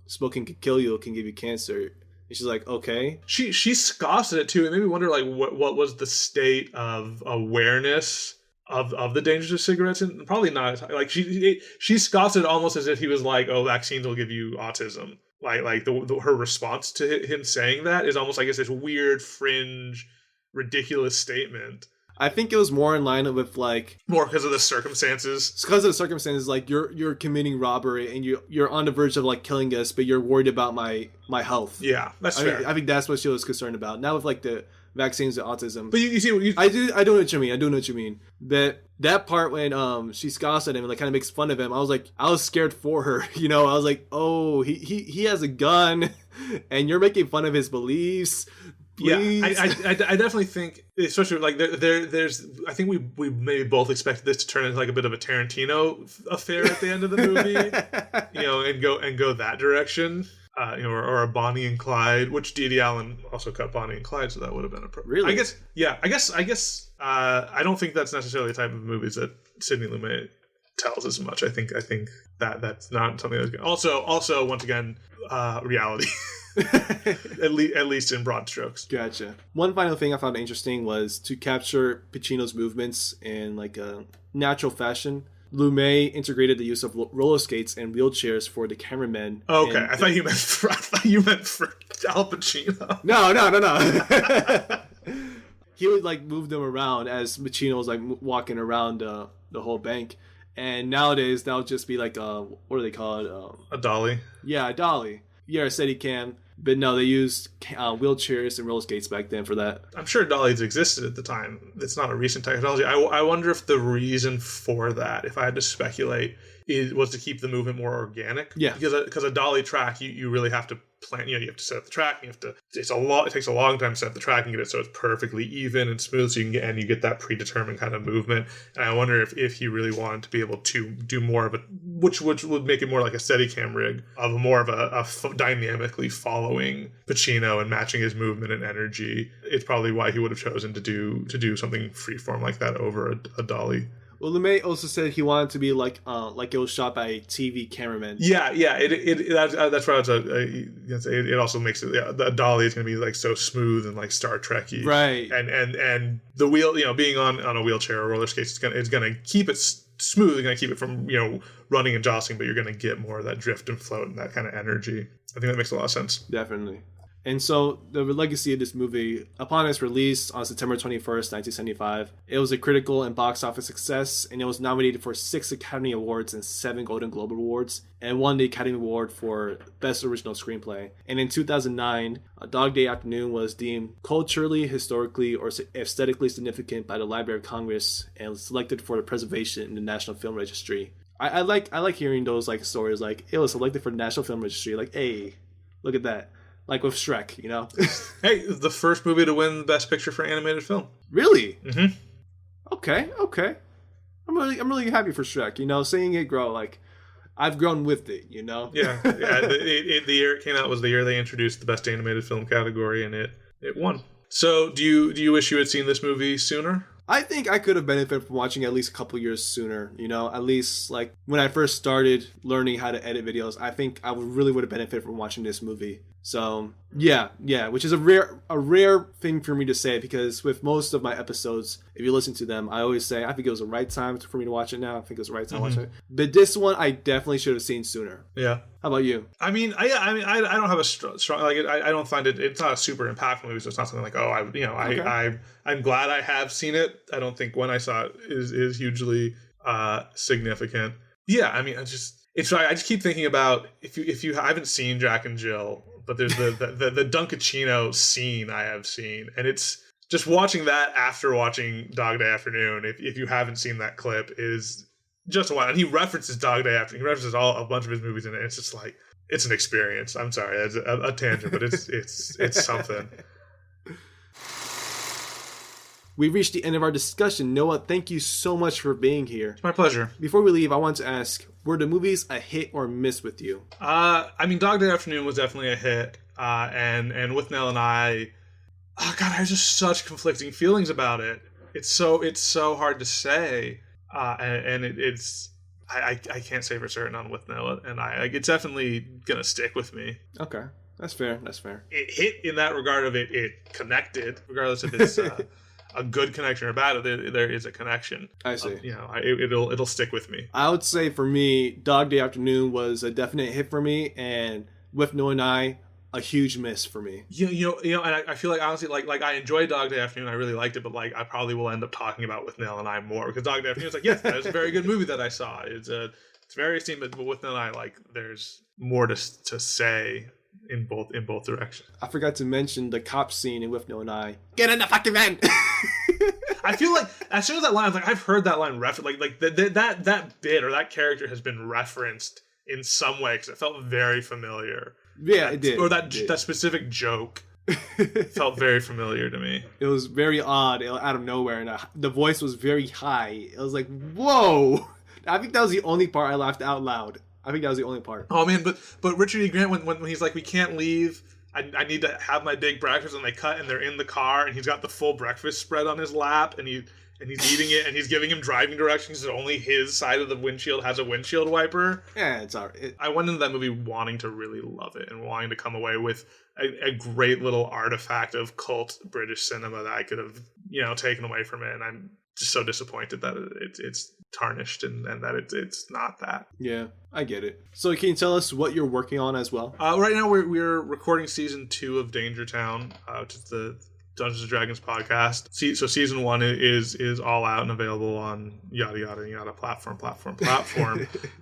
"Smoking can kill you. It can give you cancer." And she's like, "Okay." She scoffs at it too. It made me wonder, like, what was the state of awareness of the dangers of cigarettes, and probably not. Like she scoffs at it almost as if he was like, "Oh, vaccines will give you autism." Like her response to him saying that is almost like it's this weird, fringe, ridiculous statement. I think it was more in line with like More because of the circumstances. it's because of the circumstances. Like you're committing robbery and you're on the verge of like killing us, but you're worried about my health. Yeah, that's fair. I think that's what she was concerned about. Not with like the vaccines and autism. But you see what you... I do know what you mean. I do know what you mean. That part when she scoffs at him and like kind of makes fun of him, I was scared for her. You know, I was like, oh, he has a gun, and you're making fun of his beliefs. Please. Yeah, I definitely think, especially like there's I think we maybe both expected this to turn into like a bit of a Tarantino affair at the end of the movie, you know, and go that direction. You know, or a Bonnie and Clyde, which D.D. Allen also cut Bonnie and Clyde, so that would have been appropriate. Really? I guess. I don't think that's necessarily the type of movies that Sidney Lumet tells as much. I think that's not something that's good. Also, once again, reality. at least in broad strokes. Gotcha. One final thing I found interesting was to capture Pacino's movements in like a natural fashion. Lumet integrated the use of roller skates and wheelchairs for the cameramen. Okay, I thought you meant for Al Pacino. No. He would like move them around as Pacino was like walking around the whole bank. And nowadays that would just be like what do they call it? A dolly. Yeah, a dolly. Yeah, a Steadicam. But no, they used wheelchairs and roller skates back then for that. I'm sure dollies existed at the time. It's not a recent technology. I wonder if the reason for that, if I had to speculate, was to keep the movement more organic. Yeah. Because a dolly track, you really have to plan. You know, you have to set up the track. It takes a long time to set up the track and get it so it's perfectly even and smooth. So you get that predetermined kind of movement. And I wonder if he really wanted to be able to do more of a, which would make it more like a Steadicam rig of more of a dynamically following Pacino and matching his movement and energy. It's probably why he would have chosen to do something freeform like that over a dolly. Well, Lumet also said he wanted to be like it was shot by a TV cameraman. Yeah. That's why it also makes it the dolly is going to be like so smooth and like Star Trek-y, right? And the wheel, you know, being on a wheelchair or roller skates, it's going to keep it smooth. It's going to keep it from, you know, running and jostling, but you're going to get more of that drift and float and that kind of energy. I think that makes a lot of sense. Definitely. And so the legacy of this movie, upon its release on September 21st, 1975, it was a critical and box office success, and it was nominated for 6 Academy Awards and 7 Golden Globe Awards, and won the Academy Award for Best Original Screenplay. And in 2009, A Dog Day Afternoon was deemed culturally, historically, or aesthetically significant by the Library of Congress and was selected for the preservation in the National Film Registry. I like hearing those like stories like, it was selected for the National Film Registry. Like, hey, look at that. Like with Shrek, you know? Hey, the first movie to win Best Picture for Animated Film. Really? Mm-hmm. Okay. I'm really happy for Shrek. You know, seeing it grow, like I've grown with it. You know? Yeah. The year it came out was the year they introduced the Best Animated Film category, and it won. So, do you wish you had seen this movie sooner? I think I could have benefited from watching at least a couple years sooner, you know, at least like when I first started learning how to edit videos, I think I would have benefited from watching this movie. So yeah, which is a rare thing for me to say, because with most of my episodes, if you listen to them, I always say, I think it was the right time for me to watch it now. I think it was the right time to watch it. But this one, I definitely should have seen sooner. Yeah. How about you? I don't have a strong like I don't find it's not a super impactful movie, so it's not something like, I'm glad I have seen it. I don't think when I saw it is hugely significant. Yeah, I mean, I just keep thinking about if you haven't seen Jack and Jill, but there's the Dunkachino scene I have seen, and it's just watching that after watching Dog Day Afternoon. If you haven't seen that clip, is just a while. And he references Dog Day Afternoon. He references a bunch of his movies in it. It's just like, it's an experience. I'm sorry, that's a tangent, but it's something. We've reached the end of our discussion. Noah, thank you so much for being here. It's my pleasure. Before we leave, I want to ask, were the movies a hit or miss with you? I mean, Dog Day Afternoon was definitely a hit. And Withnail and I, I have just such conflicting feelings about it. It's so hard to say. I can't say for certain on Withnail and I. Like, it's definitely gonna stick with me. Okay, that's fair. It hit in that regard of it connected, regardless if it's a good connection or bad. There is a connection. I see. It'll stick with me. I would say for me, Dog Day Afternoon was a definite hit for me, and Withnail and I a huge miss for me. And I feel like honestly, like I enjoyed Dog Day Afternoon. I really liked it, but like I probably will end up talking about Withnail and I more because Dog Day Afternoon is like, yes, that is a very good movie that I saw. It's very esteemed, but Withnail and I, like, there's more to say in both directions. I forgot to mention the cop scene in Withnail and I. Get in the fucking van. I feel like as soon as that line, I was like, I've heard that line referenced, like that bit or that character has been referenced in some way because it felt very familiar. Yeah, it did. Or that specific joke felt very familiar to me. It was very odd, out of nowhere, and the voice was very high. It was like, whoa! I think that was the only part I laughed out loud. I think that was the only part. Oh man, but Richard E. Grant when he's like, we can't leave. I need to have my big breakfast, and they cut and they're in the car and he's got the full breakfast spread on his lap and he's eating it and he's giving him driving directions that only his side of the windshield has a windshield wiper. Yeah, it's alright. I went into that movie wanting to really love it and wanting to come away with a great little artifact of cult British cinema that I could have, taken away from it. And I'm just so disappointed that it's tarnished and that it's not that. Yeah, I get it. So can you tell us what you're working on as well? Right now we're recording season 2 of Danger Town, which is the Dungeons and Dragons podcast. So season 1 is all out and available on yada yada yada platform.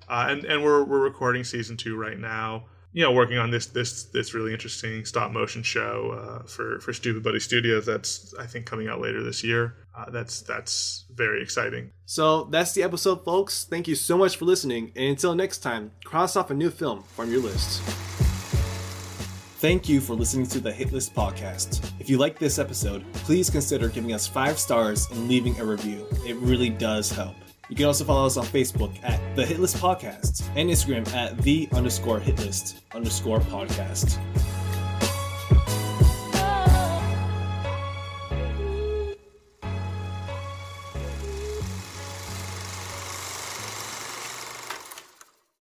And we're recording season 2 right now. Working on this really interesting stop motion show for Stupid Buddy Studios. That's, I think, coming out later this year. That's very exciting. So that's the episode, folks. Thank you so much for listening, and until next time, cross off a new film from your list. Thank you for listening to the Hit List Podcast. If you like this episode, please consider giving us 5 stars and leaving a review. It really does help. You can also follow us on Facebook at The Hitlist Podcast and Instagram at _hitlist_podcast.